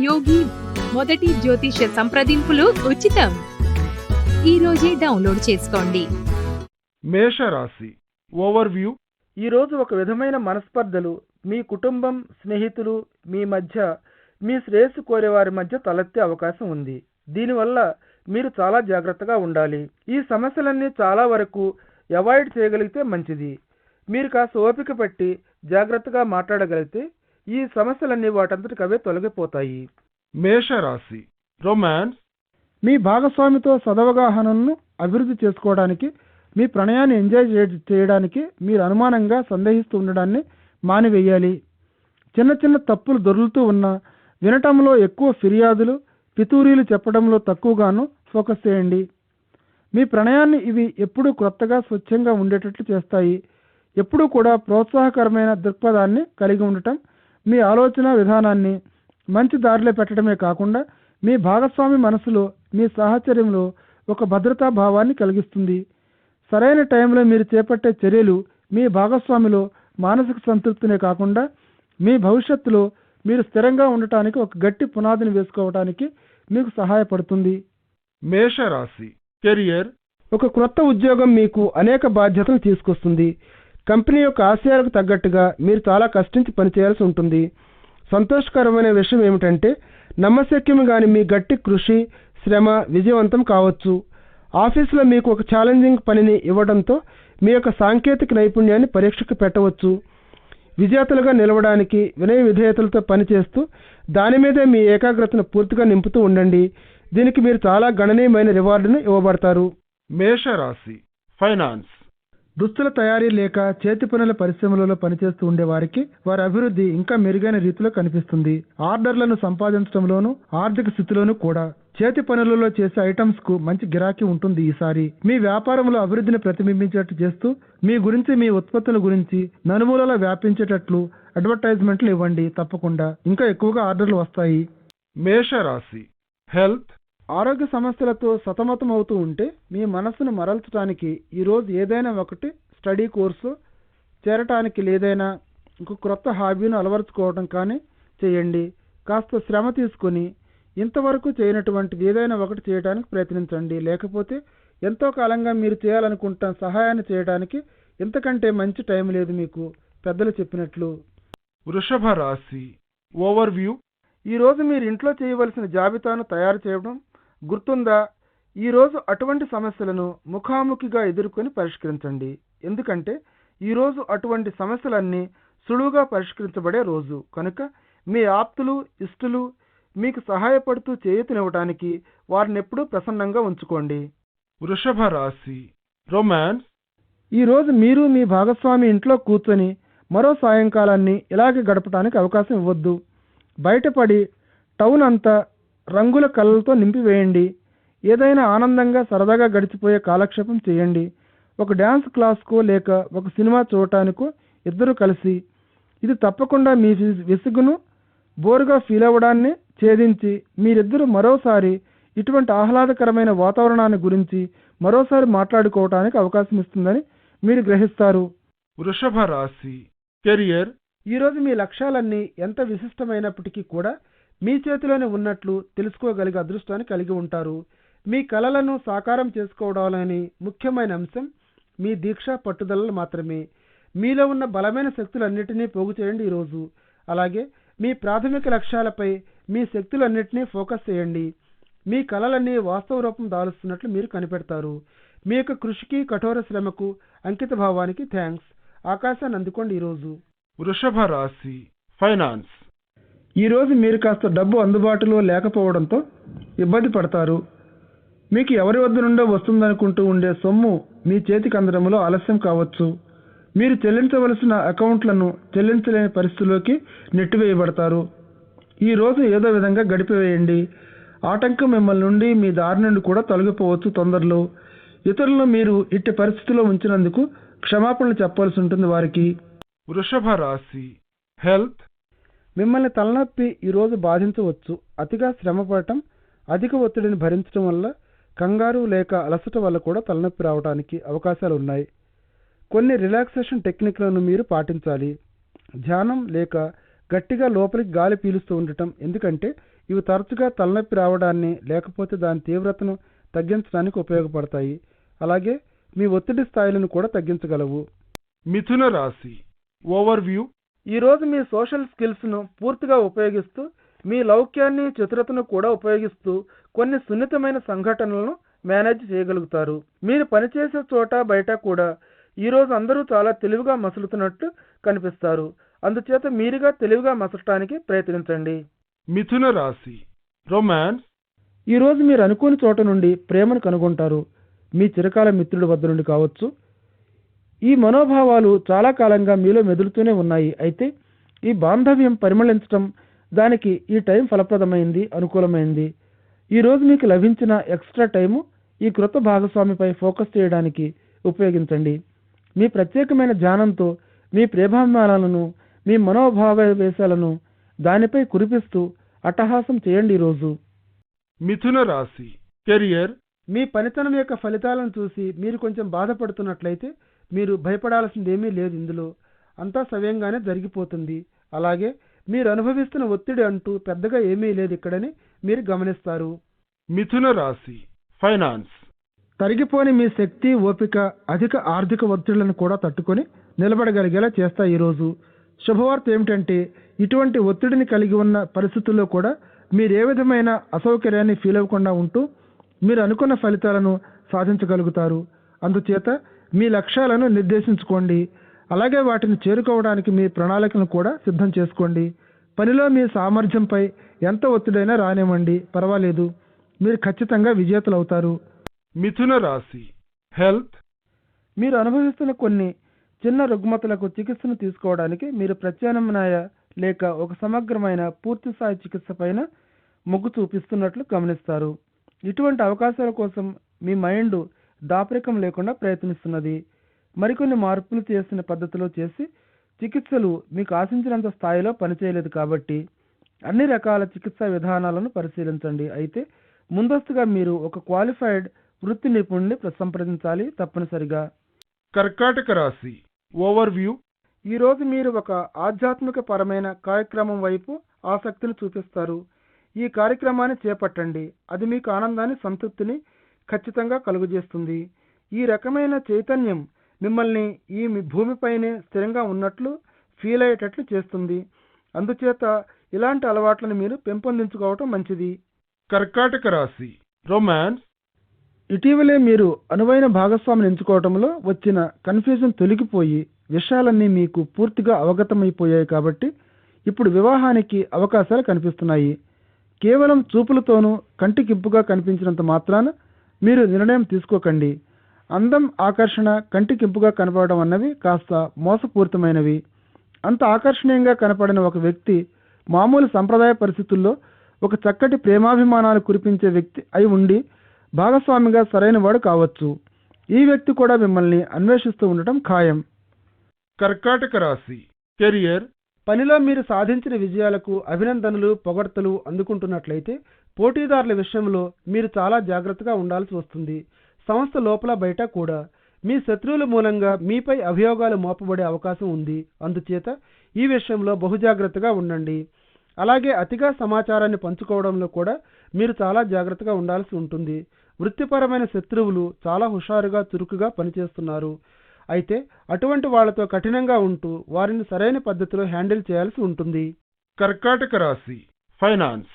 యోగి మొదటి జ్యోతిష సంప్రదింపులు ఉచితం. ఈ రోజే డౌన్లోడ్ చేసుకోండి. మేషరాశి ఓవర్వ్యూ. ఈరోజు ఒక విధమైన మనస్పర్ధలు మీ కుటుంబం, స్నేహితులు మీ మధ్య, మీ శ్రేయస్సు కోరేవారి మధ్య తలెత్తే అవకాశం ఉంది. దీనివల్ల మీరు చాలా జాగ్రత్తగా ఉండాలి. ఈ సమస్యలన్నీ చాలా వరకు అవాయిడ్ చేయగలిగితే మంచిది. మీరు కాస్త ఓపిక పట్టి జాగ్రత్తగా మాట్లాడగలిగితే ఈ సమస్యలన్నీ వాటంతటికవే తొలగిపోతాయి. మేషరాశి రొమాన్స్. మీ భాగస్వామితో సదవగాహనను అభివృద్ధి చేసుకోవడానికి, మీ ప్రణయాన్ని ఎంజాయ్ చేయడానికి మీరు అనుమానంగా సందేహిస్తూ ఉండడాన్ని మానివేయాలి. చిన్న చిన్న తప్పులు దొర్లుతూ ఉన్నా వినటంలో ఎక్కువ ఫిర్యాదులు, పితూరీలు చెప్పడంలో తక్కువగాను ఫోకస్ చేయండి. మీ ప్రణయాన్ని ఇవి ఎప్పుడూ క్రొత్తగా, స్వచ్ఛంగా ఉండేటట్లు చేస్తాయి. ఎప్పుడూ కూడా ప్రోత్సాహకరమైన దృక్పథాన్ని కలిగి ఉండటం మీ ఆలోచన విధానాన్ని మంచి దారిలో పెట్టడమే కాకుండా మీ భాగస్వామి మనసులో, మీ సాహచర్యంలో ఒక భద్రతా భావాన్ని కలిగిస్తుంది. సరైన టైంలో మీరు చేపట్టే చర్యలు మీ భాగస్వామిలో మానసిక సంతృప్తినే కాకుండా మీ భవిష్యత్తులో మీరు స్థిరంగా ఉండటానికి ఒక గట్టి పునాదిని వేసుకోవడానికి మీకు సహాయపడుతుంది. మేషరాశి కెరియర్. ఒక క్రొత్త ఉద్యోగం మీకు అనేక బాధ్యతలు తీసుకొస్తుంది. కంపెనీ యొక్క ఆశయాలకు తగ్గట్టుగా మీరు చాలా కష్టించి పనిచేయాల్సి ఉంటుంది. సంతోషకరమైన విషయం ఏమిటంటే నమ్మశక్యం కాని మీ గట్టి కృషి, శ్రమ విజయవంతం కావచ్చు. ఆఫీసులో మీకు ఒక ఛాలెంజింగ్ పనిని ఇవ్వడంతో మీ యొక్క సాంకేతిక నైపుణ్యాన్ని పరీక్షకు పెట్టవచ్చు. విజేతలుగా నిలవడానికి వినయ విధేయతలతో పనిచేస్తూ దాని మీదే మీ ఏకాగ్రతను పూర్తిగా నింపుతూ ఉండండి. దీనికి మీరు చాలా గణనీయమైన రివార్డును ఇవ్వబడతారు. మేషరాశి ఫైనాన్స్. దుస్తుల తయారీ లేక చేతి పనుల పరిశ్రమలలో పనిచేస్తూ ఉండే వారికి వారి అభివృద్ధి ఇంకా మెరుగైన రీతిలో కనిపిస్తుంది. ఆర్డర్లను సంపాదించడంలోనూ, ఆర్థిక స్థితిలోనూ కూడా. చేతి పనులలో చేసే ఐటమ్స్ కు మంచి గిరాకీ ఉంటుంది. ఈసారి మీ వ్యాపారంలో అభివృద్ధిని ప్రతిబింబించేట్టు చేస్తూ మీ గురించి, మీ ఉత్పత్తుల గురించి నలుమూలలా వ్యాపించేటట్లు అడ్వర్టైజ్మెంట్లు ఇవ్వండి. తప్పకుండా ఇంకా ఎక్కువగా ఆర్డర్లు వస్తాయి. మేషరాశి హెల్త్. ఆరోగ్య సమస్యలతో సతమతం అవుతూ ఉంటే మీ మనస్సును మరల్చడానికి ఈరోజు ఏదైనా ఒకటి స్టడీ కోర్సు చేరటానికి, లేదైనా ఇంకో క్రొత్త హాబీను అలవరుచుకోవడం కానీ చేయండి. కాస్త శ్రమ తీసుకొని ఇంతవరకు చేయనటువంటిది ఏదైనా ఒకటి చేయడానికి ప్రయత్నించండి. లేకపోతే ఎంతో కాలంగా మీరు చేయాలనుకుంటున్న సహాయాన్ని చేయడానికి ఇంతకంటే మంచి టైం లేదు మీకు, పెద్దలు చెప్పినట్లు. వృషభ రాశి ఓవర్వ్యూ. ఈరోజు మీరు ఇంట్లో చేయవలసిన జాబితాను తయారు చేయడం గుర్తుందా? ఈరోజు అటువంటి సమస్యలను ముఖాముఖిగా ఎదుర్కొని పరిష్కరించండి. ఎందుకంటే ఈరోజు అటువంటి సమస్యలన్నీ సులువుగా పరిష్కరించబడే రోజు కనుక మీ ఆప్తులు, ఇష్టలు మీకు సహాయపడుతూ చేయూతనివ్వడానికి వారిని ఎప్పుడూ ప్రసన్నంగా ఉంచుకోండి. వృషభ రాశి రొమాన్స్. ఈరోజు మీరు మీ భాగస్వామి ఇంట్లో కూర్చొని మరో సాయంకాలాన్ని ఇలాగే గడపడానికి అవకాశం ఇవ్వద్దు. బయటపడి టౌన్ అంతా రంగుల కళ్ళతో నింపివేయండి. ఏదైనా ఆనందంగా సరదాగా గడిచిపోయే కాలక్షేపం చేయండి. ఒక డ్యాన్స్ క్లాస్కో లేక ఒక సినిమా చూడటానికో ఇద్దరు కలిసి. ఇది తప్పకుండా మీ విసుగును, బోరుగా ఫీల్ అవ్వడాన్ని ఛేదించి మీరిద్దరూ మరోసారి ఇటువంటి ఆహ్లాదకరమైన వాతావరణాన్ని గురించి మరోసారి మాట్లాడుకోవటానికి అవకాశం ఇస్తుందని మీరు గ్రహిస్తారు. వృషభ రాశి కెరియర్. ఈరోజు మీ లక్ష్యాలన్నీ ఎంత విశిష్టమైనప్పటికీ కూడా మీ చేతిలోనే ఉన్నట్లు తెలుసుకోగలిగే అదృష్టాన్ని కలిగి ఉంటారు. మీ కలలను సాకారం చేసుకోవడంలోని ముఖ్యమైన అంశం మీ దీక్ష, పట్టుదలలు మాత్రమే. మీలో ఉన్న బలమైన శక్తులన్నిటినీ పోగు చేయండి ఈరోజు. అలాగే మీ ప్రాథమిక లక్ష్యాలపై మీ శక్తులన్నిటినీ ఫోకస్ చేయండి. మీ కలలన్నీ వాస్తవ రూపం దాలుస్తున్నట్లు మీరు కనిపెడతారు. మీ యొక్క కృషికి, కఠోర శ్రమకు, అంకిత భావానికి థ్యాంక్స్. ఆకాశాన్ని అందుకోండి ఈరోజు. వృషభ రాశి ఫైనాన్స్. ఈరోజు మీరు కాస్త డబ్బు అందుబాటులో లేకపోవడంతో ఇబ్బంది పడతారు. మీకు ఎవరి వద్ద నుండో వస్తుందనుకుంటూ ఉండే సొమ్ము మీ చేతికి అందడంలో ఆలస్యం కావచ్చు. మీరు చెల్లించవలసిన అకౌంట్లను చెల్లించలేని పరిస్థితిలోకి నెట్టివేయబడతారు. ఈరోజు ఏదో విధంగా గడిపివేయండి. ఆటంకం మిమ్మల్ని నుండి, మీ దారి నుండి కూడా తొలగిపోవచ్చు తొందరలో. ఇతరులను మీరు ఇట్టి పరిస్థితిలో ఉంచినందుకు క్షమాపణలు చెప్పాల్సి ఉంటుంది వారికి. వృషభ రాశి హెల్త్. మిమ్మల్ని తలనొప్పి ఈరోజు బాధించవచ్చు. అతిగా శ్రమపడటం, అధిక ఒత్తిడిని భరించడం వల్ల, కంగారు లేక అలసట వల్ల కూడా తలనొప్పి రావడానికి అవకాశాలు ఉన్నాయి. కొన్ని రిలాక్సేషన్ టెక్నిక్లను మీరు పాటించాలి. ధ్యానం లేక గట్టిగా లోపలికి గాలి పీలుస్తూ ఉండటం, ఎందుకంటే ఇవి తరచుగా తలనొప్పి రావడాన్ని లేకపోతే దాని తీవ్రతను తగ్గించడానికి ఉపయోగపడతాయి. అలాగే మీ ఒత్తిడి స్థాయిలను కూడా తగ్గించగలవు. మిథున రాశి ఓవర్వ్యూ. ఈరోజు మీ సోషల్ స్కిల్స్ను పూర్తిగా ఉపయోగిస్తూ మీ లౌక్యాన్ని చతురతను కూడా ఉపయోగిస్తూ కొన్ని సున్నితమైన సంఘటనలను మేనేజ్ చేయగలుగుతారు. మీరు పనిచేసే చోట బయట కూడా ఈరోజు అందరూ చాలా తెలివిగా మసులుతున్నట్టు కనిపిస్తారు. అందుచేత మీరుగా తెలివిగా మసలటానికి ప్రయత్నించండి. మిథున రాశి రొమాన్స్. ఈరోజు మీరు అనుకోని చోట నుండి ప్రేమను కనుగొంటారు. మీ చిరకాల మిత్రుడి వద్ద నుండి కావచ్చు. ఈ మనోభావాలు చాలా కాలంగా మీలో మెదులుతూనే ఉన్నాయి. అయితే ఈ బాంధవ్యం పరిమళించటం దానికి ఈ టైం ఫలప్రదమైంది, అనుకూలమైంది. ఈరోజు మీకు లభించిన ఎక్స్ట్రా టైము ఈ కృత భాగస్వామిపై ఫోకస్ చేయడానికి ఉపయోగించండి. మీ ప్రత్యేకమైన ధ్యానంతో మీ ప్రేమాభిమానాలను, మీ మనోభావావేశాలను దానిపై కురిపిస్తూ అట్టహాసం చేయండి. ఈరోజు మిథున రాశి కెరియర్. మీ పనితనం యొక్క ఫలితాలను చూసి మీరు కొంచెం బాధపడుతున్నట్లయితే మీరు భయపడాల్సిందేమీ లేదు. ఇందులో అంతా సవ్యంగానే జరిగిపోతుంది. అలాగే మీరు అనుభవిస్తున్న ఒత్తిడి అంటూ పెద్దగా ఏమీ లేదు ఇక్కడని మీరు గమనిస్తారు. మిథున రాశి ఫైనాన్స్. తరిగిపోని మీ శక్తి, ఓపిక అధిక ఆర్థిక ఒత్తిళ్లను కూడా తట్టుకొని నిలబడగలిగేలా చేస్తాయి. ఈరోజు శుభవార్త ఏమిటంటే ఇటువంటి ఒత్తిడిని కలిగి ఉన్న పరిస్థితుల్లో కూడా మీరు ఏ విధమైన అసౌకర్యాన్ని ఫీల్ అవ్వకుండా ఉంటూ మీరు అనుకున్న ఫలితాలను సాధించగలుగుతారు. అందుచేత మీ లక్ష్యాలను నిర్దేశించుకోండి. అలాగే వాటిని చేరుకోవడానికి మీ ప్రణాళికలను కూడా సిద్ధం చేసుకోండి. పనిలో మీ సామర్థ్యంపై ఎంత ఒత్తిడైనా రానివ్వండి, పర్వాలేదు. మీరు ఖచ్చితంగా విజేతలు అవుతారు. మిథున రాశి హెల్త్. మీరు అనుభవిస్తున్న కొన్ని చిన్న రుగ్మతలకు చికిత్సను తీసుకోవడానికి మీరు ప్రత్యామ్నాయ లేక ఒక సమగ్రమైన పూర్తిస్థాయి చికిత్స పైన మొగ్గు చూపిస్తున్నట్లు గమనిస్తారు. ఇటువంటి అవకాశాల కోసం మీ మైండ్ దాపరికం లేకుండా ప్రయత్నిస్తున్నది. మరికొన్ని మార్పులు చేసిన పద్ధతిలో చేసి చికిత్సలు మీకు ఆశించినంత స్థాయిలో పనిచేయలేదు కాబట్టి అన్ని రకాల చికిత్సా విధానాలను పరిశీలించండి. అయితే ముందస్తుగా మీరు ఒక క్వాలిఫైడ్ వృత్తి నిపుణుడిని సంప్రదించాలి తప్పనిసరిగా. కర్కాటక రాశి ఓవర్వ్యూ. ఈరోజు మీరు ఒక ఆధ్యాత్మిక పరమైన కార్యక్రమం వైపు ఆసక్తిని చూపిస్తారు. ఈ కార్యక్రమాన్ని చేపట్టండి. అది మీకు ఆనందాన్ని, సంతృప్తిని ఖచ్చితంగా కలుగజేస్తుంది. ఈ రకమైన చైతన్యం మిమ్మల్ని ఈ భూమిపైనే స్థిరంగా ఉన్నట్లు ఫీల్ అయ్యేటట్లు చేస్తుంది. అందుచేత ఇలాంటి అలవాట్లను మీరు పెంపొందించుకోవటం మంచిది. కర్కాటక రాశి రొమాన్స్. ఇటీవలే మీరు అనువైన భాగస్వామిని ఎంచుకోవటంలో వచ్చిన కన్ఫ్యూజన్ తొలగిపోయి విషయాలన్నీ మీకు పూర్తిగా అవగతమైపోయాయి కాబట్టి ఇప్పుడు వివాహానికి అవకాశాలు కనిపిస్తున్నాయి. కేవలం చూపులతోనూ కంటికింపుగా కనిపించినంత మాత్రాన మీరు నిర్ణయం తీసుకోకండి. అందం, ఆకర్షణ కంటికింపుగా కనపడడం అన్నవి కాస్త మోసపూరితమైనవి. అంత ఆకర్షణీయంగా కనపడిన ఒక వ్యక్తి మామూలు సంప్రదాయ పరిస్థితుల్లో ఒక చక్కటి ప్రేమాభిమానాలు కురిపించే వ్యక్తి అయి ఉండి భాగస్వామిగా సరైన వాడు కావచ్చు. ఈ వ్యక్తి కూడా మిమ్మల్ని అన్వేషిస్తూ ఉండటం ఖాయం. కర్కాటక రాశి కెరియర్. పనిలో మీరు సాధించిన విజయాలకు అభినందనలు, పొగడ్తలు అందుకుంటున్నట్లయితే పోటీదారుల విషయంలో మీరు చాలా జాగ్రత్తగా ఉండాల్సి వస్తుంది. సంస్థ లోపల బయట కూడా మీ శత్రువుల మూలంగా మీపై అభియోగాలు మోపబడే అవకాశం ఉంది. అందుచేత ఈ విషయంలో బహుజాగ్రత్తగా ఉండండి. అలాగే అతిగా సమాచారాన్ని పంచుకోవడంలో కూడా మీరు చాలా జాగ్రత్తగా ఉండాల్సి ఉంటుంది. వృత్తిపరమైన శత్రువులు చాలా హుషారుగా, చురుకుగా పనిచేస్తున్నారు. అయితే అటువంటి వాళ్లతో కఠినంగా ఉంటూ వారిని సరైన పద్ధతిలో హ్యాండిల్ చేయాల్సి ఉంటుంది. కర్కాటక రాశి ఫైనాన్స్.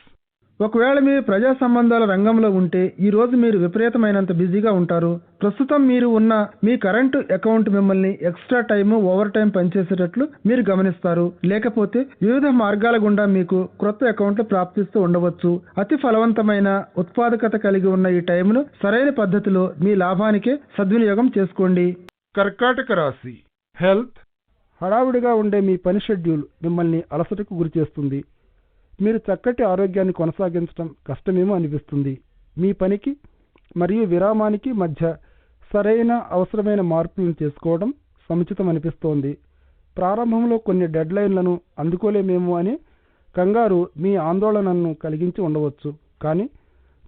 ఒకవేళ మీరు ప్రజా సంబంధాల రంగంలో ఉంటే ఈ రోజు మీరు విపరీతమైనంత బిజీగా ఉంటారు. ప్రస్తుతం మీరు ఉన్న మీ కరెంటు అకౌంట్ మిమ్మల్ని ఎక్స్ట్రా టైము, ఓవర్ టైం పనిచేసేటట్లు మీరు గమనిస్తారు. లేకపోతే వివిధ మార్గాల గుండా మీకు క్రొత్త అకౌంట్లు ప్రాప్తిస్తూ ఉండవచ్చు. అతి ఫలవంతమైన ఉత్పాదకత కలిగి ఉన్న ఈ టైమును సరైన పద్ధతిలో మీ లాభానికే సద్వినియోగం చేసుకోండి. కర్కాటక రాశి హెల్త్. హడావుడిగా ఉండే మీ పని షెడ్యూల్ మిమ్మల్ని అలసటకు గురిచేస్తుంది. మీరు చక్కటి ఆరోగ్యాన్ని కొనసాగించడం కష్టమేమో అనిపిస్తుంది. మీ పనికి మరియు విరామానికి మధ్య సరైన అవసరమైన మార్పులను చేసుకోవడం సముచితం అనిపిస్తోంది. ప్రారంభంలో కొన్ని డెడ్ లైన్లను అందుకోలేమేమో అని కంగారు మీ ఆందోళనను కలిగించి ఉండవచ్చు. కానీ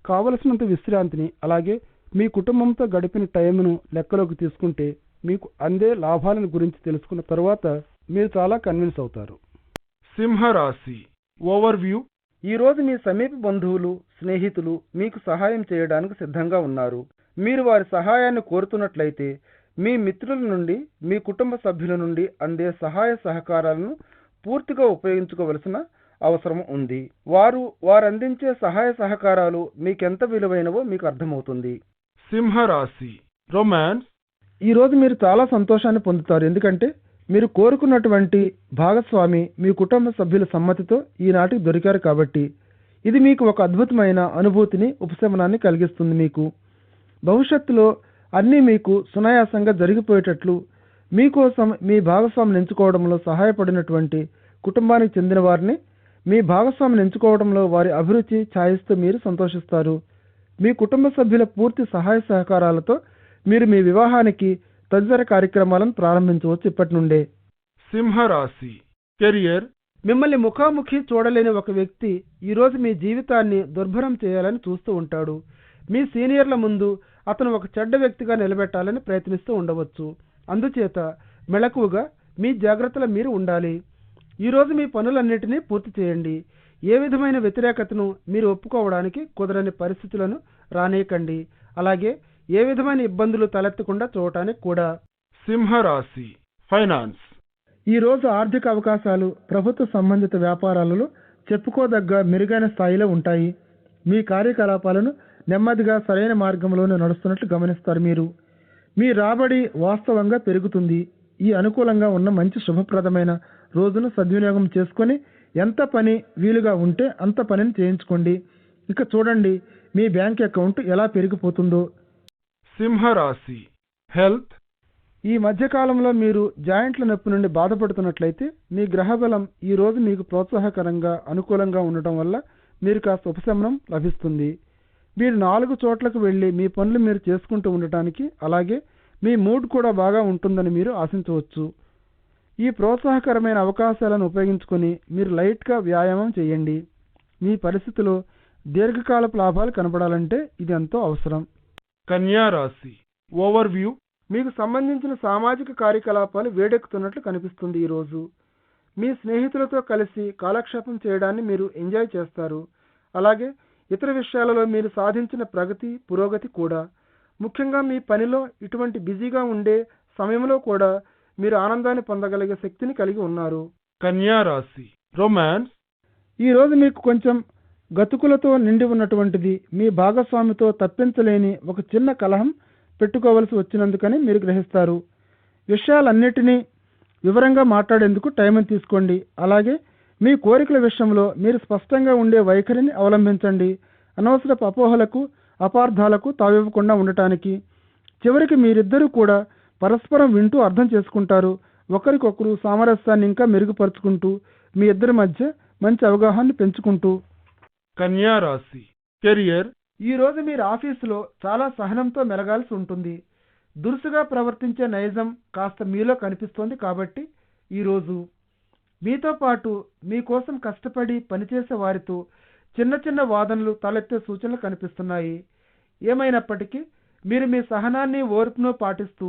కావలసినంత విశ్రాంతిని, అలాగే మీ కుటుంబంతో గడిపిన టైంను లెక్కలోకి తీసుకుంటే మీకు అందే లాభాలను గురించి తెలుసుకున్న తరువాత మీరు చాలా కన్విన్స్ అవుతారు. సింహరాశి ఓవర్వ్యూ. ఈరోజు మీ సమీప బంధువులు స్నేహితులు మీకు సహాయం చేయడానికి సిద్ధంగా ఉన్నారు. మీరు వారి సహాయాన్ని కోరుతున్నట్లయితే మీ మిత్రుల నుండి మీ కుటుంబ సభ్యుల నుండి అందే సహాయ సహకారాలను పూర్తిగా ఉపయోగించుకోవలసిన అవసరం ఉంది. వారందించే సహాయ సహకారాలు మీకెంత విలువైనవో మీకు అర్థమవుతుంది. సింహరాశి రొమాన్స్. ఈరోజు మీరు చాలా సంతోషాన్ని పొందుతారు, ఎందుకంటే మీరు కోరుకున్నటువంటి భాగస్వామి మీ కుటుంబ సభ్యుల సమ్మతితో ఈనాటికి దొరికారు కాబట్టి ఇది మీకు ఒక అద్భుతమైన అనుభూతిని ఉపశమనాన్ని కలిగిస్తుంది. మీకు భవిష్యత్తులో అన్నీ మీకు సునాయాసంగా జరిగిపోయేటట్లు మీకోసం మీ భాగస్వామిని ఎంచుకోవడంలో సహాయపడినటువంటి కుటుంబానికి చెందిన వారిని మీ భాగస్వామిని ఎంచుకోవడంలో వారి అభిరుచి ఛాయిస్తూ మీరు సంతోషిస్తారు. మీ కుటుంబ సభ్యుల పూర్తి సహాయ సహకారాలతో మీరు మీ వివాహానికి తదితర కార్యక్రమాలను ప్రారంభించవచ్చు ఇప్పటి నుండే. సింహరాశి కెరియర్. మిమ్మల్ని ముఖాముఖి చూడలేని ఒక వ్యక్తి ఈరోజు మీ జీవితాన్ని దుర్భరం చేయాలని చూస్తూ ఉంటాడు. మీ సీనియర్ల ముందు అతను ఒక చెడ్డ వ్యక్తిగా నిలబెట్టాలని ప్రయత్నిస్తూ ఉండవచ్చు. అందుచేత మెళకువగా మీ జాగ్రత్తలు మీరు ఉండాలి. ఈరోజు మీ పనులన్నిటినీ పూర్తి చేయండి. ఏ విధమైన వ్యతిరేకతను మీరు ఒప్పుకోవడానికి కుదరని పరిస్థితులను రానేయకండి. అలాగే ఏ విధమైన ఇబ్బందులు తలెత్తకుండా చూడటానికి కూడా. సింహరాశి ఫైనాన్స్. ఈరోజు ఆర్థిక అవకాశాలు ప్రభుత్వ సంబంధిత వ్యాపారాలలో చెప్పుకోదగ్గ మెరుగైన స్థాయిలో ఉంటాయి. మీ కార్యకలాపాలను నెమ్మదిగా సరైన మార్గంలోనే నడుస్తున్నట్లు గమనిస్తారు. మీ రాబడి వాస్తవంగా పెరుగుతుంది. ఈ అనుకూలంగా ఉన్న మంచి శుభప్రదమైన రోజును సద్వినియోగం చేసుకొని ఎంత పని వీలుగా ఉంటే అంత పనిని చేయించుకోండి. ఇక చూడండి మీ బ్యాంక్ అకౌంట్ ఎలా పెరిగిపోతుందో. సింహరాశి హెల్త్. ఈ మధ్యకాలంలో మీరు జాయింట్ల నొప్పి నుండి బాధపడుతున్నట్లయితే మీ గ్రహబలం ఈ రోజు మీకు ప్రోత్సాహకరంగా అనుకూలంగా ఉండటం వల్ల మీరు కాస్త ఉపశమనం లభిస్తుంది. మీరు 4 చోట్లకు వెళ్ళి మీ పనులు మీరు చేసుకుంటూ ఉండటానికి అలాగే మీ మూడ్ కూడా బాగా ఉంటుందని మీరు ఆశించవచ్చు. ఈ ప్రోత్సాహకరమైన అవకాశాలను ఉపయోగించుకొని మీరు లైట్గా వ్యాయామం చేయండి. మీ పరిస్థితిలో దీర్ఘకాలపు లాభాలు కనబడాలంటే ఇది ఎంతో అవసరం. కన్యారాశి ఓవర్వ్యూ. మీకు సంబంధించిన సామాజిక కార్యకలాపాలు వేడెక్కుతున్నట్లు కనిపిస్తుంది. ఈరోజు మీ స్నేహితులతో కలిసి కాలక్షేపం చేయడాన్ని మీరు ఎంజాయ్ చేస్తారు. అలాగే ఇతర విషయాలలో మీరు సాధించిన పురోగతి కూడా. ముఖ్యంగా మీ పనిలో ఇటువంటి బిజీగా ఉండే సమయంలో కూడా మీరు ఆనందాన్ని పొందగలిగే శక్తిని కలిగి ఉన్నారు. కన్యారాశి రొమాన్స్. ఈరోజు మీకు కొంచెం గతుకులతో నిండి ఉన్నటువంటిది. మీ భాగస్వామితో తప్పించలేని ఒక చిన్న కలహం పెట్టుకోవలసి వచ్చినందుకని మీరు గ్రహిస్తారు. విషయాలన్నిటినీ వివరంగా మాట్లాడేందుకు టైం తీసుకోండి. అలాగే మీ కోరికల విషయంలో మీరు స్పష్టంగా ఉండే వైఖరిని అవలంబించండి. అనవసరపు అపోహలకు అపార్థాలకు తావివ్వకుండా ఉండటానికి. చివరికి మీరిద్దరూ కూడా పరస్పరం వింటూ అర్థం చేసుకుంటారు. ఒకరికొకరు సామరస్యాన్ని ఇంకా మెరుగుపరుచుకుంటూ మీ ఇద్దరి మధ్య మంచి అవగాహన పెంచుకుంటూ. కన్యారాశి కెరియర్. ఈరోజు మీరు ఆఫీసులో చాలా సహనంతో మెలగాల్సి ఉంటుంది. దురుసుగా ప్రవర్తించే నైజం కాస్త మీలో కనిపిస్తోంది. కాబట్టి ఈరోజు మీతో పాటు మీకోసం కష్టపడి పనిచేసే వారితో చిన్న చిన్న వాదనలు తలెత్తే సూచనలు కనిపిస్తున్నాయి. ఏమైనప్పటికీ మీరు మీ సహనాన్ని ఓర్పును పాటిస్తూ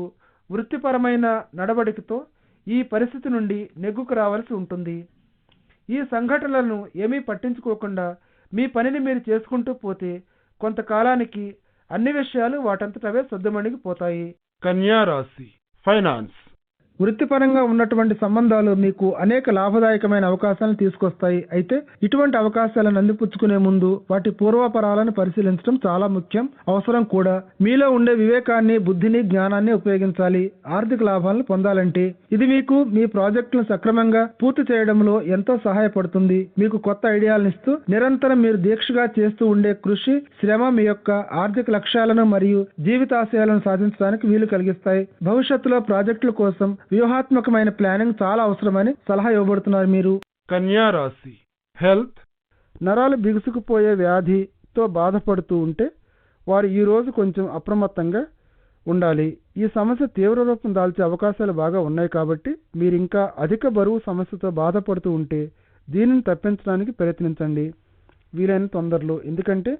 వృత్తిపరమైన నడవడికతో ఈ పరిస్థితి నుండి నెగ్గుకు రావాల్సి ఉంటుంది. ఈ సంఘటనలను ఏమీ పట్టించుకోకుండా మీ పనిని మీరు చేసుకుంటూ పోతే కొంతకాలానికి అన్ని విషయాలు వాటంతటవే సద్దుమణిగిపోతాయి. కన్యారాశి ఫైనాన్స్. వృత్తిపరంగా ఉన్నటువంటి సంబంధాలు మీకు అనేక లాభదాయకమైన అవకాశాలను తీసుకొస్తాయి. అయితే ఇటువంటి అవకాశాలను అందిపుచ్చుకునే ముందు వాటి పూర్వాపరాలను పరిశీలించడం చాలా ముఖ్యం, అవసరం కూడా. మీలో ఉండే వివేకాన్ని, బుద్ధిని, జ్ఞానాన్ని ఉపయోగించాలి ఆర్థిక లాభాలను పొందాలంటే. ఇది మీకు మీ ప్రాజెక్టులను సక్రమంగా పూర్తి చేయడంలో ఎంతో సహాయపడుతుంది. మీకు కొత్త ఐడియాలను ఇస్తూ నిరంతరం మీరు దీక్షగా చేస్తూ ఉండే కృషి, శ్రమ మీ యొక్క ఆర్థిక లక్ష్యాలను మరియు జీవితాశయాలను సాధించడానికి వీలు కలిగిస్తాయి. భవిష్యత్తులో ప్రాజెక్టుల కోసం వ్యూహాత్మకమైన ప్లానింగ్ చాలా అవసరమని సలహా ఇవ్వబడుతున్నారు మీరు. కన్యారాశి హెల్త్. నరాలు బిగుసుకుపోయే వ్యాధితో బాధపడుతూ ఉంటే వారు ఈ రోజు కొంచెం అప్రమత్తంగా ఉండాలి. ఈ సమస్య తీవ్ర రూపం దాల్చే అవకాశాలు బాగా ఉన్నాయి. కాబట్టి మీరు ఇంకా అధిక బరువు సమస్యతో బాధపడుతూ ఉంటే దీనిని తప్పించడానికి ప్రయత్నించండి వీలైన తొందరలో. ఎందుకంటే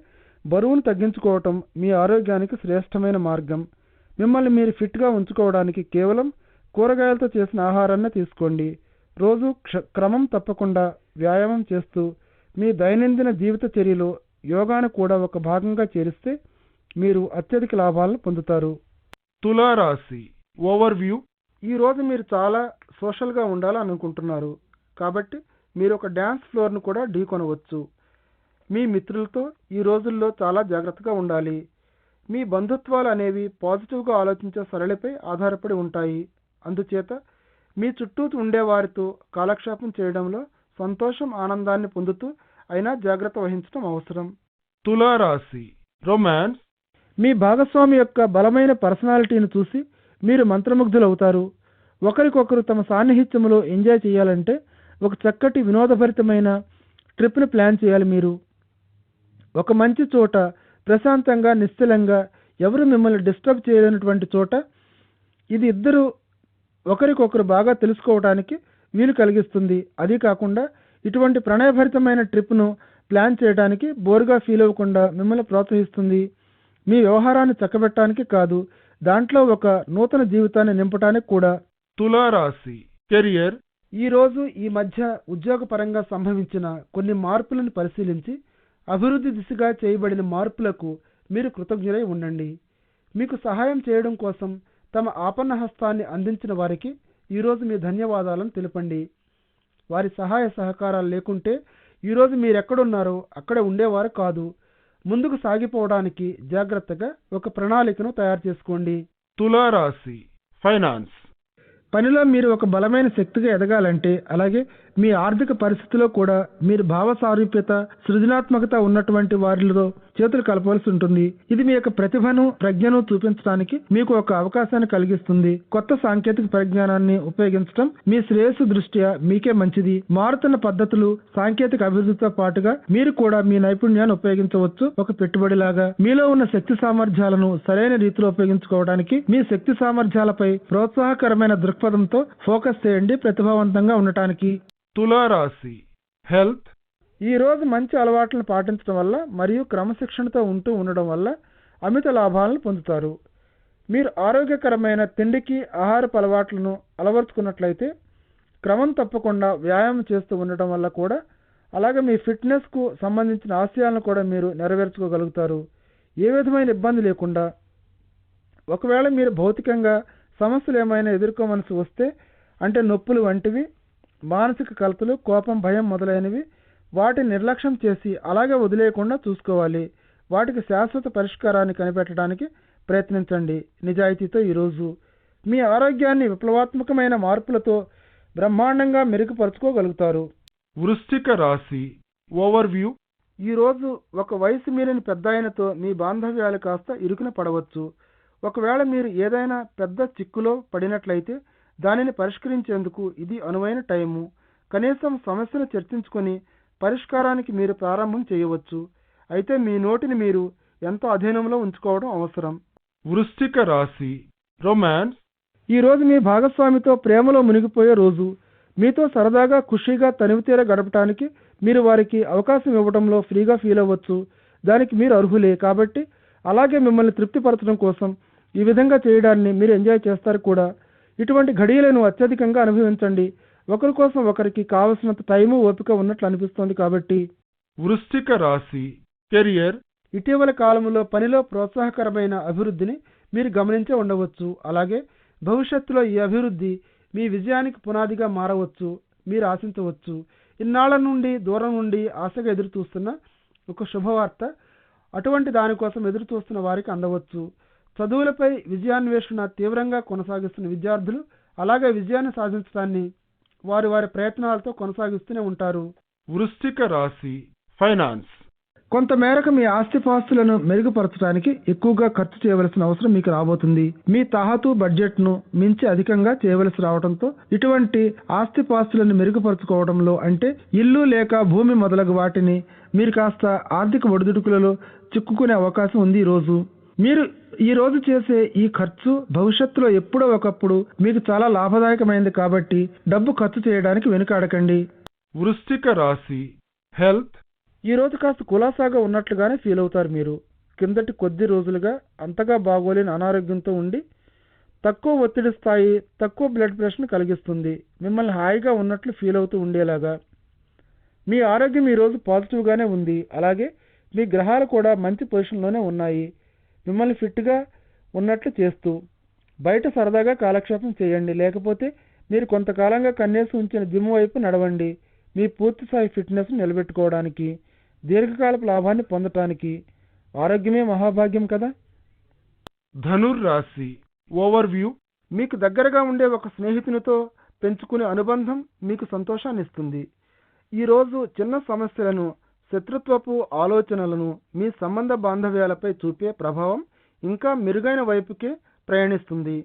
బరువును తగ్గించుకోవటం మీ ఆరోగ్యానికి శ్రేష్టమైన మార్గం. మిమ్మల్ని మీరు ఫిట్గా ఉంచుకోవడానికి కేవలం కూరగాయలతో చేసిన ఆహారాన్ని తీసుకోండి. రోజు క్రమం తప్పకుండా వ్యాయామం చేస్తూ మీ దైనందిన జీవిత చర్యలో యోగాను కూడా ఒక భాగంగా చేరిస్తే మీరు అత్యధిక లాభాలను పొందుతారు. తులా రాశి ఓవర్వ్యూ. ఈ రోజు మీరు చాలా సోషల్గా ఉండాలనుకుంటున్నారు కాబట్టి మీరు ఒక డ్యాన్స్ ఫ్లోర్ను కూడా ఢీకొనవచ్చు. మీ మిత్రులతో ఈ రోజుల్లో చాలా జాగ్రత్తగా ఉండాలి. మీ బంధుత్వాలు అనేవి పాజిటివ్గా ఆలోచించే సరళిపై ఆధారపడి ఉంటాయి. అందుచేత మీ చుట్టూ ఉండేవారితో కాలక్షేపం చేయడంలో సంతోషం, ఆనందాన్ని పొందుతూ అయినా జాగ్రత్త వహించడం అవసరం. తులా రాశి రొమాన్స్. మీ భాగస్వామి యొక్క బలమైన పర్సనాలిటీని చూసి మీరు మంత్రముగ్ధులవుతారు. ఒకరికొకరు తమ సాన్నిహిత్యంలో ఎంజాయ్ చేయాలంటే ఒక చక్కటి వినోదభరితమైన ట్రిప్ను ప్లాన్ చేయాలి. మీరు ఒక మంచి చోట ప్రశాంతంగా, నిశ్చలంగా, ఎవరు మిమ్మల్ని డిస్టర్బ్ చేయలేనటువంటి చోట, ఇది ఇద్దరు ఒకరికొకరు బాగా తెలుసుకోవడానికి వీలు కలిగిస్తుంది. అది కాకుండా ఇటువంటి ప్రణయభరితమైన ట్రిప్ను ప్లాన్ చేయడానికి బోరుగా ఫీల్ అవ్వకుండా మిమ్మల్ని ప్రోత్సహిస్తుంది. మీ వ్యవహారాన్ని చక్కబెట్టడానికి కాదు, దాంట్లో ఒక నూతన జీవితాన్ని నింపడానికి కూడా. తులా రాశి కెరియర్. ఈరోజు ఈ మధ్య ఉద్యోగపరంగా సంభవించిన కొన్ని మార్పులను పరిశీలించి అభివృద్ధి దిశగా చేయబడిన మార్పులకు మీరు కృతజ్ఞులై ఉండండి. మీకు సహాయం చేయడం కోసం తమ ఆపన్న హస్తాన్ని అందించిన వారికి ఈరోజు మీ ధన్యవాదాలను తెలపండి. వారి సహాయ సహకారాలు లేకుంటే ఈరోజు మీరెక్కడున్నారో అక్కడ ఉండేవారు కాదు. ముందుకు సాగిపోవడానికి జాగ్రత్తగా ఒక ప్రణాళికను తయారు చేసుకోండి. తులా రాశి ఫైనాన్స్. పనిలో మీరు ఒక బలమైన శక్తిగా ఎదగాలంటే, అలాగే మీ ఆర్థిక పరిస్థితిలో కూడా మీరు భావ సారూప్యత, సృజనాత్మకత ఉన్నటువంటి వారిలో చేతులు కలపవలసి ఉంటుంది. ఇది మీ యొక్క ప్రతిభను, ప్రజ్ఞను చూపించడానికి మీకు ఒక అవకాశాన్ని కలిగిస్తుంది. కొత్త సాంకేతిక పరిజ్ఞానాన్ని ఉపయోగించడం మీ శ్రేయస్సు దృష్ట్యా మీకే మంచిది. మారుతున్న పద్ధతులు, సాంకేతిక అభివృద్ధితో పాటుగా మీరు కూడా మీ నైపుణ్యాన్ని ఉపయోగించవచ్చు. ఒక పెట్టుబడిలాగా మీలో ఉన్న శక్తి సామర్థ్యాలను సరైన రీతిలో ఉపయోగించుకోవడానికి మీ శక్తి సామర్థ్యాలపై ప్రోత్సాహకరమైన దృక్పథంతో ఫోకస్ చేయండి ప్రతిభావంతంగా ఉండటానికి. తులా రాశి హెల్త్. ఈ రోజు మంచి అలవాట్లను పాటించడం వల్ల మరియు క్రమశిక్షణతో ఉంటూ ఉండడం వల్ల అమిత లాభాలను పొందుతారు. మీరు ఆరోగ్యకరమైన తిండికి, ఆహారపు అలవాట్లను అలవర్చుకున్నట్లయితే క్రమం తప్పకుండా వ్యాయామం చేస్తూ ఉండటం వల్ల కూడా, అలాగే మీ ఫిట్నెస్కు సంబంధించిన ఆశయాలను కూడా మీరు నెరవేర్చుకోగలుగుతారు ఏ విధమైన ఇబ్బంది లేకుండా. ఒకవేళ మీరు భౌతికంగా సమస్యలు ఏమైనా ఎదుర్కోవలసి వస్తే, అంటే నొప్పులు వంటివి, మానసిక కలతలు, కోపం, భయం మొదలైనవి, వాటిని నిర్లక్ష్యం చేసి అలాగే వదిలేయకుండా చూసుకోవాలి. వాటికి శాశ్వత పరిష్కారాన్ని కనిపెట్టడానికి ప్రయత్నించండి నిజాయితీతో. ఈరోజు మీ ఆరోగ్యాన్ని విప్లవాత్మకమైన మార్పులతో బ్రహ్మాండంగా మెరుగుపరుచుకోగలుగుతారు. వృశ్చిక రాశి ఓవర్వ్యూ. ఈరోజు ఒక వయసు మీరిన పెద్దాయనతో మీ బాంధవ్యాలు కాస్త ఇరుకున పడవచ్చు. ఒకవేళ మీరు ఏదైనా పెద్ద చిక్కులో పడినట్లయితే దానిని పరిష్కరించేందుకు ఇది అనువైన టైము. కనీసం సమస్యను చర్చించుకొని పరిష్కారానికి మీరు ప్రారంభం చేయవచ్చు. అయితే మీ నోటిని మీరు ఎంతో అధీనంలో ఉంచుకోవడం అవసరం. వృశ్చిక రాశి రొమాన్స్. ఈరోజు మీ భాగస్వామితో ప్రేమలో మునిగిపోయే రోజు. మీతో సరదాగా, ఖుషీగా, తనివితీర గడపడానికి మీరు వారికి అవకాశం ఇవ్వడంలో ఫ్రీగా ఫీల్ అవ్వచ్చు. దానికి మీరు అర్హులే కాబట్టి, అలాగే మిమ్మల్ని తృప్తిపరచడం కోసం ఈ విధంగా చేయడాన్ని మీరు ఎంజాయ్ చేస్తారు కూడా. ఇటువంటి ఘడియలను అత్యధికంగా అనుభవించండి. ఒకరి కోసం ఒకరికి కావలసినంత టైము, ఓపిక ఉన్నట్లు అనిపిస్తోంది కాబట్టి. వృశ్చిక రాశి కెరియర్. ఇటీవల కాలంలో పనిలో ప్రోత్సాహకరమైన అభివృద్ధిని మీరు గమనించే ఉండవచ్చు. అలాగే భవిష్యత్తులో ఈ అభివృద్ధి మీ విజయానికి పునాదిగా మారవచ్చు. మీరు ఆశించవచ్చు. ఇన్నాళ్ల నుండి దూరం నుండి ఆశగా ఎదురు చూస్తున్న ఒక శుభవార్త అటువంటి దానికోసం ఎదురు చూస్తున్న వారికి అందవచ్చు. చదువులపై విజయాన్వేషణ తీవ్రంగా కొనసాగిస్తున్న విద్యార్థులు అలాగే విజయాన్ని సాధించడాన్ని వారి వారి ప్రయత్నాలతో కొనసాగిస్తూనే ఉంటారు. వృశ్చిక రాశి ఫైనాన్స్. కొంతమేరకు మీ ఆస్తిపాస్తులను మెరుగుపరచడానికి ఎక్కువగా ఖర్చు చేయవలసిన అవసరం మీకు రాబోతుంది. మీ తాహతు బడ్జెట్ను మించి అధికంగా చేయవలసి రావడంతో ఇటువంటి ఆస్తిపాస్తులను మెరుగుపరచుకోవడంలో, అంటే ఇల్లు లేక భూమి మొదలగు వాటిని, మీరు కాస్త ఆర్థిక ఒడిదుడుకులలో చిక్కుకునే అవకాశం ఉంది. మీరు ఈ రోజు చేసే ఈ ఖర్చు భవిష్యత్తులో ఎప్పుడో ఒకప్పుడు మీకు చాలా లాభదాయకమైంది కాబట్టి డబ్బు ఖర్చు చేయడానికి వెనుకాడకండి. వృశ్చిక రాశి హెల్త్. ఈ రోజు కాస్త కులాసాగా ఉన్నట్లుగానే ఫీల్ అవుతారు. మీరు కిందటి కొద్ది రోజులుగా అంతగా బాగోలేని అనారోగ్యంతో ఉండి తక్కువ ఒత్తిడి స్థాయి, తక్కువ బ్లడ్ ప్రెషర్ను కలిగిస్తుంది. మిమ్మల్ని హాయిగా ఉన్నట్లు ఫీల్ అవుతూ ఉండేలాగా మీ ఆరోగ్యం ఈరోజు పాజిటివ్గానే ఉంది. అలాగే మీ గ్రహాలు కూడా మంచి పొజిషన్లోనే ఉన్నాయి. మిమ్మల్ని ఫిట్గా ఉన్నట్లు చేస్తూ బయట సరదాగా కాలక్షేపం చేయండి. లేకపోతే మీరు కొంతకాలంగా కన్నేసి ఉంచిన జిమ్ వైపు నడవండి. మీ పూర్తిస్థాయి ఫిట్నెస్ నిలబెట్టుకోవడానికి, దీర్ఘకాలపు లాభాన్ని పొందటానికి. ఆరోగ్యమే మహాభాగ్యం కదా. ధనుర్రాశి ఓవర్వ్యూ. మీకు దగ్గరగా ఉండే ఒక స్నేహితునితో పెంచుకునే అనుబంధం మీకు సంతోషాన్ని ఇస్తుంది. ఈరోజు చిన్న సమస్యలను, శత్రుత్వపు ఆలోచనలను మీ సంబంధ బాంధవ్యాలపై చూపే ప్రభావం ఇంకా మెరుగైన వైపుకే ప్రయాణిస్తుంది.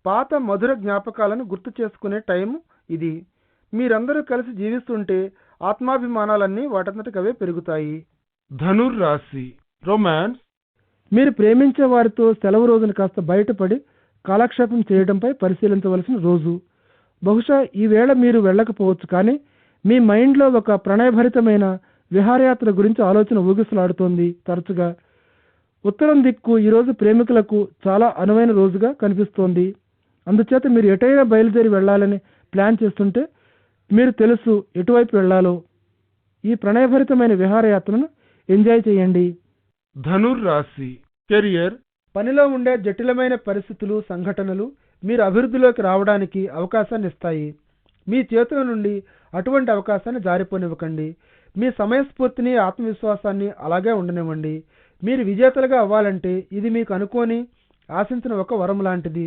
పాత మధుర జ్ఞాపకాలను గుర్తు చేసుకునే టైం ఇది. మీరందరూ కలిసి జీవిస్తుంటే ఆత్మాభిమానాలన్నీ వాటంతటికవే పెరుగుతాయి. ధనుర్రాశి రొమాన్స్. మీరు ప్రేమించే వారితో సెలవు రోజును కాస్త బయటపడి కాలక్షేపం చేయడంపై పరిశీలించవలసిన రోజు. బహుశా ఈవేళ మీరు వెళ్ళకపోవచ్చు, కానీ మీ మైండ్లో ఒక ప్రణయభరితమైన విహారయాత్ర గురించి ఆలోచన ఊగిసలాడుతోంది. తరచుగా ఉత్తరం దిక్కు ఈరోజు ప్రేమికులకు చాలా అనువైన రోజుగా కనిపిస్తోంది. అందుచేత మీరు ఎటైనా బయలుదేరి వెళ్ళాలని ప్లాన్ చేస్తుంటే మీరు తెలుసు ఎటువైపు వెళ్ళాలో. ఈ ప్రణయభరితమైన విహారయాత్రను ఎంజాయ్ చేయండి. ధనుర్రాశి కెరియర్. పనిలో ఉండే జటిలమైన పరిస్థితులు, సంఘటనలు మీరు అభివృద్ధిలోకి రావడానికి అవకాశాన్ని ఇస్తాయి. మీ చేతుల నుండి అటువంటి అవకాశాన్ని జారిపోనివ్వకండి. మీ సమయస్ఫూర్తిని, ఆత్మవిశ్వాసాన్ని అలాగే ఉండనివ్వండి. మీరు విజేతలుగా అవ్వాలంటే ఇది మీకు అనుకోని, ఆశించిన ఒక వరం లాంటిది.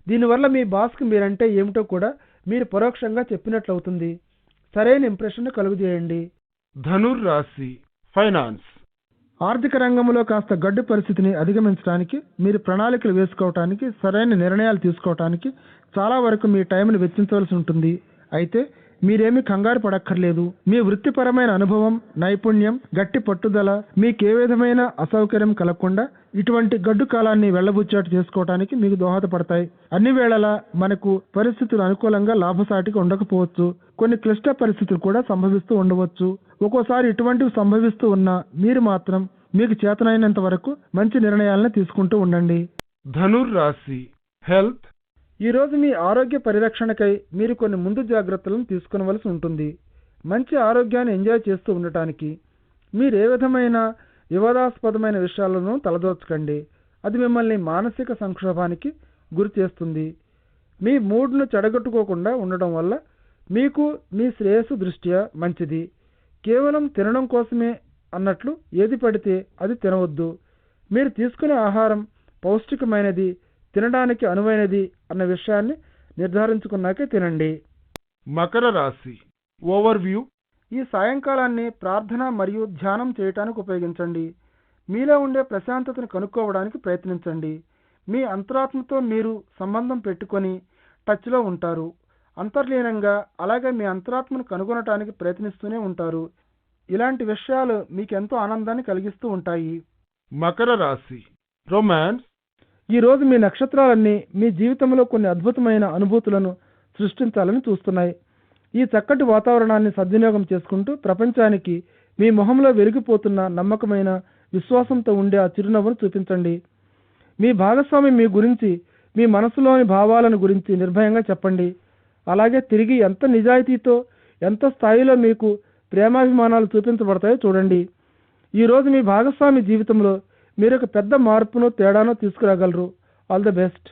దీనివల్ల మీ బాస్కి మీరంటే ఏమిటో కూడా మీరు పరోక్షంగా చెప్పినట్లవుతుంది. సరైన ఇంప్రెషన్ను కలుగజేయండి. ధనుర్రాశి ఫైనాన్స్. ఆర్థిక రంగంలో కాస్త గడ్డు పరిస్థితిని అధిగమించడానికి, మీరు ప్రణాళికలు వేసుకోవటానికి, సరైన నిర్ణయాలు తీసుకోవటానికి చాలా వరకు మీ టైంను వెచ్చించవలసి ఉంటుంది. అయితే మీరేమీ కంగారు పడక్కర్లేదు. మీ వృత్తిపరమైన అనుభవం, నైపుణ్యం, గట్టి పట్టుదల మీకే విధమైన అసౌకర్యం కలగకుండా ఇటువంటి గడ్డు కాలాన్ని వెళ్లబుచ్చాటు చేసుకోవడానికి మీకు దోహదపడతాయి. అన్ని వేళలా మనకు పరిస్థితులు అనుకూలంగా లాభసాటిగా ఉండకపోవచ్చు. కొన్ని క్లిష్ట పరిస్థితులు కూడా సంభవిస్తూ ఉండవచ్చు. ఒక్కోసారి ఇటువంటివి సంభవిస్తూ ఉన్నా మీరు మాత్రం మీకు చేతనైనంత వరకు మంచి నిర్ణయాలను తీసుకుంటూ ఉండండి. ధనుర్రాశి హెల్త్. ఈరోజు మీ ఆరోగ్య పరిరక్షణకై మీరు కొన్ని ముందు జాగ్రత్తలను తీసుకునవలసి ఉంటుంది. మంచి ఆరోగ్యాన్ని ఎంజాయ్ చేస్తూ ఉండటానికి మీరు ఏ విధమైన వివాదాస్పదమైన విషయాలను తలదోచకండి. అది మిమ్మల్ని మానసిక సంక్షోభానికి గురి చేస్తుంది. మీ మూడ్ను చెడగొట్టుకోకుండా ఉండడం వల్ల మీకు మీ శ్రేయస్సు దృష్ట్యా మంచిది. కేవలం తినడం కోసమే అన్నట్లు ఏది పడితే అది తినవద్దు. మీరు తీసుకునే ఆహారం పౌష్టికమైనది, తినడానికి అనువైనది అన్న విషయాన్ని నిర్ధారించుకున్నాకే తినండి. మకర రాశి ఓవర్వ్యూ. ఈ సాయంకాలాన్ని ప్రార్థన మరియు ధ్యానం చేయటానికి ఉపయోగించండి. మీలో ఉండే ప్రశాంతతను కనుక్కోవడానికి ప్రయత్నించండి. మీ అంతరాత్మతో మీరు సంబంధం పెట్టుకొని టచ్లో ఉంటారు. అంతర్లీనంగా అలాగే మీ అంతరాత్మను కనుగొనటానికి ప్రయత్నిస్తూనే ఉంటారు. ఇలాంటి విషయాలు మీకెంతో ఆనందాన్ని కలిగిస్తూ ఉంటాయి. మకర రాశి రొమాన్స్. ఈరోజు మీ నక్షత్రాలన్నీ మీ జీవితంలో కొన్ని అద్భుతమైన అనుభూతులను సృష్టించాలని చూస్తున్నాయి. ఈ చక్కటి వాతావరణాన్ని సద్వినియోగం చేసుకుంటూ ప్రపంచానికి మీ మొహంలో వెలిగిపోతున్న నమ్మకమైన విశ్వాసంతో ఉండే ఆ చిరునవ్వును చూపించండి. మీ భాగస్వామి మీ గురించి, మీ మనసులోని భావాలను గురించి నిర్భయంగా చెప్పండి. అలాగే తిరిగి ఎంత నిజాయితీతో, ఎంత స్థాయిలో మీకు ప్రేమాభిమానాలు చూపించబడతాయో చూడండి. ఈరోజు మీ భాగస్వామి జీవితంలో మీరు ఒక పెద్ద మార్పును, తేడాను తీసుకురాగలరు. All the best.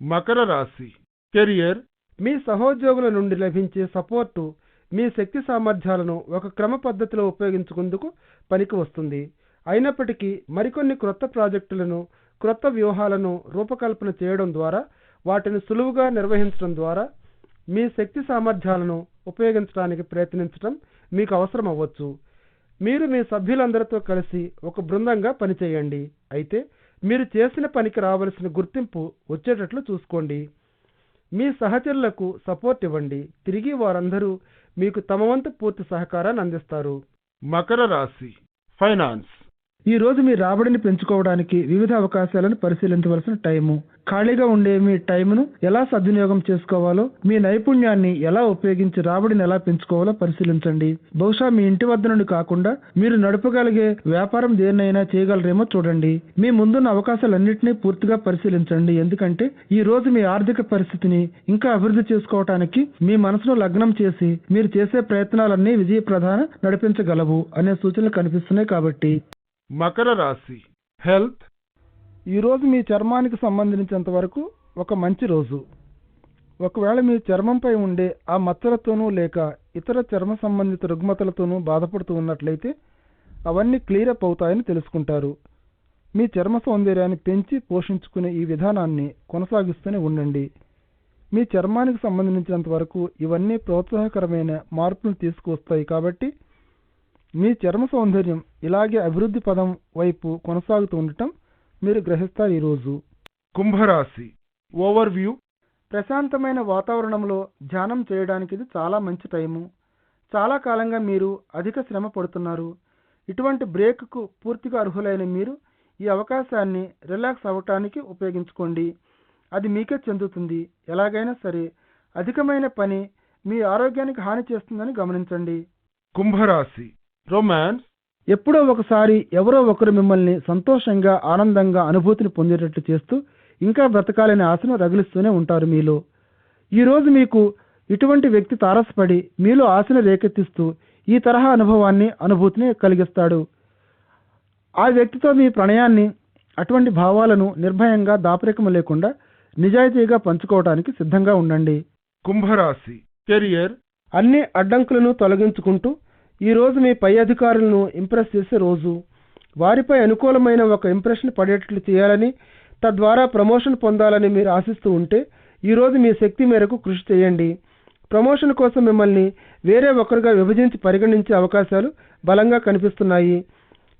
మకర రాశి కెరియర్. మీ సహోద్యోగుల నుండి లభించే సపోర్టు మీ శక్తి సామర్థ్యాలను ఒక క్రమ పద్ధతిలో ఉపయోగించుకుందుకు పనికి వస్తుంది. అయినప్పటికీ మరికొన్ని క్రొత్త ప్రాజెక్టులను, క్రొత్త వ్యూహాలను రూపకల్పన చేయడం ద్వారా, వాటిని సులువుగా నిర్వహించడం ద్వారా మీ శక్తి సామర్థ్యాలను ఉపయోగించడానికి ప్రయత్నించడం మీకు అవసరం అవ్వచ్చు. మీరు మీ సభ్యులందరితో కలిసి ఒక బృందంగా పనిచేయండి. అయితే మీరు చేసిన పనికి రావలసిన గుర్తింపు వచ్చేటట్లు చూసుకోండి. మీ సహచరులకు సపోర్ట్ ఇవ్వండి. తిరిగి వారందరూ మీకు తమ వంతు పూర్తి సహకారాన్ని అందిస్తారు. మకర రాశి ఫైనాన్స్. ఈ రోజు మీ రాబడిని పెంచుకోవడానికి వివిధ అవకాశాలను పరిశీలించవలసిన టైము. ఖాళీగా ఉండే మీ టైమును ఎలా సద్వినియోగం చేసుకోవాలో, మీ నైపుణ్యాన్ని ఎలా ఉపయోగించి రాబడిని ఎలా పెంచుకోవాలో పరిశీలించండి. బహుశా మీ ఇంటి వద్ద నుండి కాకుండా మీరు నడపగలిగే వ్యాపారం దేన్నైనా చేయగలరేమో చూడండి. మీ ముందున్న అవకాశాలన్నింటినీ పూర్తిగా పరిశీలించండి. ఎందుకంటే ఈ రోజు మీ ఆర్థిక పరిస్థితిని ఇంకా అభివృద్ధి చేసుకోవటానికి మీ మనసును లగ్నం చేసి మీరు చేసే ప్రయత్నాలన్నీ విజయప్రదాన నడిపించగలవు అనే సూచనలు కనిపిస్తున్నాయి. కాబట్టి మకర రాశి హెల్త్. ఈరోజు మీ చర్మానికి సంబంధించినంత వరకు ఒక మంచి రోజు. ఒకవేళ మీ చర్మంపై ఉండే ఆ మచ్చలతోనూ లేక ఇతర చర్మ సంబంధిత రుగ్మతలతోనూ బాధపడుతూ ఉన్నట్లయితే అవన్నీ క్లియర్ అప్ అవుతాయని తెలుసుకుంటారు. మీ చర్మ సౌందర్యాన్ని పెంచి పోషించుకునే ఈ విధానాన్ని కొనసాగిస్తూనే ఉండండి. మీ చర్మానికి సంబంధించినంత వరకు ఇవన్నీ ప్రోత్సాహకరమైన మార్పును తీసుకువస్తాయి. కాబట్టి మీ చర్మ సౌందర్యం ఇలాగే అభివృద్ధి పదం వైపు కొనసాగుతూ ఉండటం మీరు గ్రహిస్తారు. ఈరోజు కుంభరాశి ఓవర్వ్యూ. ప్రశాంతమైన వాతావరణంలో ధ్యానం చేయడానికి ఇది చాలా మంచి టైము. చాలా కాలంగా మీరు అధిక శ్రమ పడుతున్నారు. ఇటువంటి బ్రేక్కు పూర్తిగా అర్హులైన మీరు ఈ అవకాశాన్ని రిలాక్స్ అవ్వటానికి ఉపయోగించుకోండి. అది మీకే చెందుతుంది. ఎలాగైనా సరే అధికమైన పని మీ ఆరోగ్యానికి హాని చేస్తుందని గమనించండి. కుంభరాశి రొమాన్స్. ఎప్పుడో ఒకసారి ఎవరో ఒకరు మిమ్మల్ని సంతోషంగా ఆనందంగా అనుభూతిని పొందేటట్లు చేస్తూ ఇంకా బ్రతకాలనే ఆశను రగిలిస్తూనే ఉంటారు మీలో. ఈరోజు మీకు ఇటువంటి వ్యక్తి తారసపడి మీలో ఆశను రేకెత్తిస్తూ ఈ తరహా అనుభూతిని కలిగిస్తాడు. ఆ వ్యక్తితో మీ ప్రణయాన్ని, అటువంటి భావాలను నిర్భయంగా దాపరికం లేకుండా నిజాయితీగా పంచుకోవడానికి సిద్ధంగా ఉండండి. కుంభరాశి కెరియర్. అన్ని అడ్డంకులను తొలగించుకుంటూ ఈ రోజు మీ పై అధికారులను ఇంప్రెస్ చేసే రోజు. వారిపై అనుకూలమైన ఒక ఇంప్రెషన్ పడేటట్లు చేయాలని, తద్వారా ప్రమోషన్ పొందాలని మీరు ఆశిస్తూ ఉంటే ఈరోజు మీ శక్తి మేరకు కృషి చేయండి. ప్రమోషన్ కోసం మిమ్మల్ని వేరే ఒకరుగా విభజించి పరిగణించే అవకాశాలు బలంగా కనిపిస్తున్నాయి.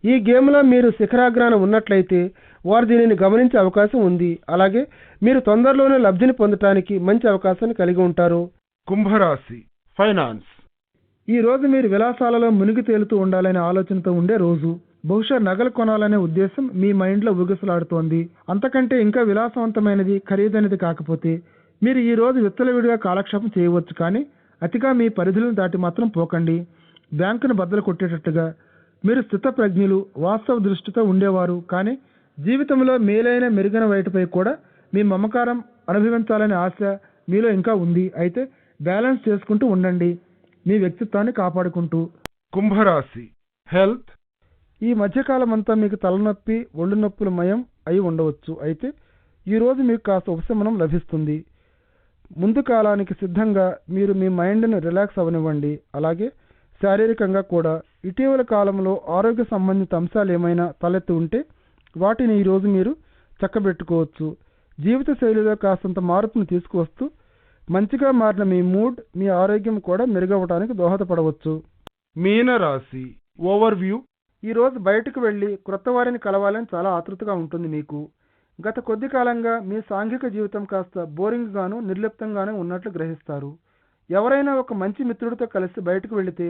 ఈ గేమ్లో మీరు శిఖరాగ్రాన ఉన్నట్లయితే వారు దీనిని గమనించే అవకాశం ఉంది. అలాగే మీరు తొందరలోనే లబ్ధిని పొందటానికి మంచి అవకాశాన్ని కలిగి ఉంటారు. కుంభరాశి ఫైనాన్స్. ఈ రోజు మీరు విలాసాలలో మునిగి తేలుతూ ఉండాలనే ఆలోచనతో ఉండే రోజు. బహుశా నగలు కొనాలనే ఉద్దేశం మీ మైండ్లో ఊగిసలాడుతోంది. అంతకంటే ఇంకా విలాసవంతమైనది, ఖరీదైనది కాకపోతే మీరు ఈ రోజు విచ్చలవిడిగా కాలక్షేపం చేయవచ్చు. కానీ అతిగా మీ పరిధులను దాటి మాత్రం పోకండి. బ్యాంకును బద్దలు కొట్టేటట్టుగా మీరు స్థితప్రజ్ఞులు, వాస్తవ దృష్టితో ఉండేవారు. కానీ జీవితంలో మేలైన మెరుగైన వైపుపై కూడా మీ మమకారం అనుభవించాలనే ఆశ మీలో ఇంకా ఉంది. అయితే బ్యాలెన్స్ చేసుకుంటూ ఉండండి, మీ వ్యక్తిత్వాన్ని కాపాడుకుంటూ. కుంభరాశి హెల్త్. ఈ మధ్యకాలం అంతా మీకు తలనొప్పి, ఒళ్ళు నొప్పులు మయం అయి ఉండవచ్చు. అయితే ఈరోజు మీకు కాస్త ఉపశమనం లభిస్తుంది. ముందు కాలానికి సిద్ధంగా మీరు మీ మైండ్ను రిలాక్స్ అవనివ్వండి. అలాగే శారీరకంగా కూడా ఇటీవల కాలంలో ఆరోగ్య సంబంధిత అంశాలు ఏమైనా తలెత్తి ఉంటే వాటిని ఈరోజు మీరు చక్కబెట్టుకోవచ్చు. జీవిత శైలిలో కాస్తంత మార్పును తీసుకువస్తూ మంచిగా మారిన మీ మూడ్, మీ ఆరోగ్యం కూడా మెరుగవడానికి దోహదపడవచ్చు. మీనరాశి ఓవర్వ్యూ. ఈరోజు బయటకు వెళ్ళి క్రొత్త వారిని కలవాలని చాలా ఆతృతగా ఉంటుంది మీకు. గత కొద్ది కాలంగా మీ సాంఘిక జీవితం కాస్త బోరింగ్గాను, నిర్లిప్తంగానూ ఉన్నట్లు గ్రహిస్తారు. ఎవరైనా ఒక మంచి మిత్రుడితో కలిసి బయటకు వెళితే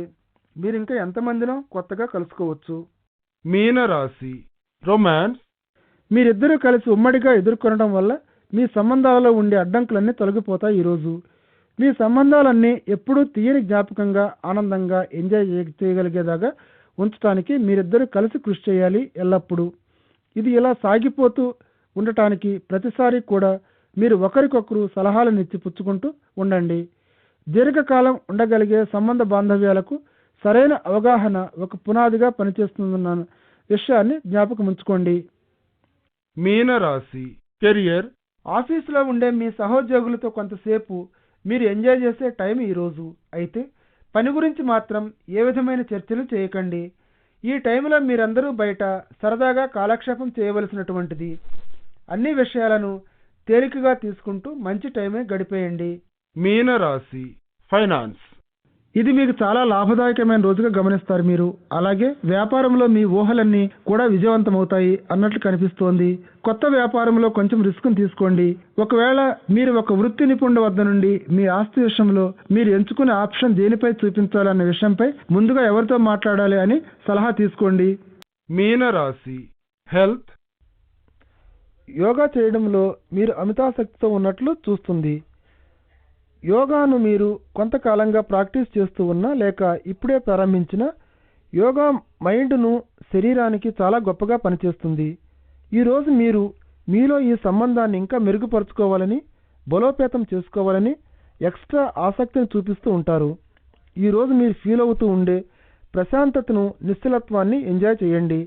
మీరు ఇంకా ఎంతమందినో కొత్తగా కలుసుకోవచ్చు. మీనరాశి రొమాన్స్. మీరిద్దరూ కలిసి ఉమ్మడిగా ఎదుర్కొనడం వల్ల మీ సంబంధాలలో ఉండే అడ్డంకులన్నీ తొలగిపోతాయి. ఈరోజు మీ సంబంధాలన్నీ ఎప్పుడూ తీయని జ్ఞాపకంగా, ఆనందంగా ఎంజాయ్ చేయగలిగేదాకా ఉంచడానికి మీరిద్దరూ కలిసి కృషి చేయాలి ఎల్లప్పుడూ. ఇది ఇలా సాగిపోతూ ఉండటానికి ప్రతిసారి కూడా మీరు ఒకరికొకరు సలహాలను ఇచ్చి పుచ్చుకుంటూ ఉండండి. దీర్ఘకాలం ఉండగలిగే సంబంధ బాంధవ్యాలకు సరైన అవగాహన ఒక పునాదిగా పనిచేస్తుందన్న విషయాన్ని జ్ఞాపకం ఉంచుకోండి. మీనరాశి కెరియర్. ఆఫీసులో ఉండే మీ సహోద్యోగులతో కొంతసేపు మీరు ఎంజాయ్ చేసే టైం ఈరోజు. అయితే పని గురించి మాత్రం ఏ విధమైన చర్చలు చేయకండి. ఈ టైంలో మీరందరూ బయట సరదాగా కాలక్షేపం చేయవలసినటువంటిది. అన్ని విషయాలను తేలికగా తీసుకుంటూ మంచి టైమే గడిపేయండి. మీనరాశి ఫైనాన్స్. ఇది మీకు చాలా లాభదాయకమైన రోజుగా గమనిస్తారు మీరు. అలాగే వ్యాపారంలో మీ ఊహలన్నీ కూడా విజయవంతమవుతాయి అన్నట్లు కనిపిస్తోంది. కొత్త వ్యాపారంలో కొంచెం రిస్క్ను తీసుకోండి. ఒకవేళ మీరు ఒక వృత్తి నిపుణుడి వద్ద నుండి మీ ఆస్తి విషయంలో మీరు ఎంచుకునే ఆప్షన్ దేనిపై చూపించాలన్న విషయంపై ముందుగా ఎవరితో మాట్లాడాలి అని సలహా తీసుకోండి. మీనరాశి హెల్త్. యోగా చేయడంలో మీరు అమితాసక్తితో ఉన్నట్లు చూస్తుంది. యోగాను మీరు కొంతకాలంగా ప్రాక్టీస్ చేస్తూ ఉన్నా లేక ఇప్పుడే ప్రారంభించిన యోగా మైండ్ను శరీరానికి చాలా గొప్పగా పనిచేస్తుంది. ఈరోజు మీరు మీలో ఈ సంబంధాన్ని ఇంకా మెరుగుపరుచుకోవాలని, బలోపేతం చేసుకోవాలని ఎక్స్ట్రా ఆసక్తిని చూపిస్తూ ఉంటారు. ఈరోజు మీరు ఫీల్ అవుతూ ఉండే ప్రశాంతతను, నిశ్చలత్వాన్ని ఎంజాయ్ చేయండి.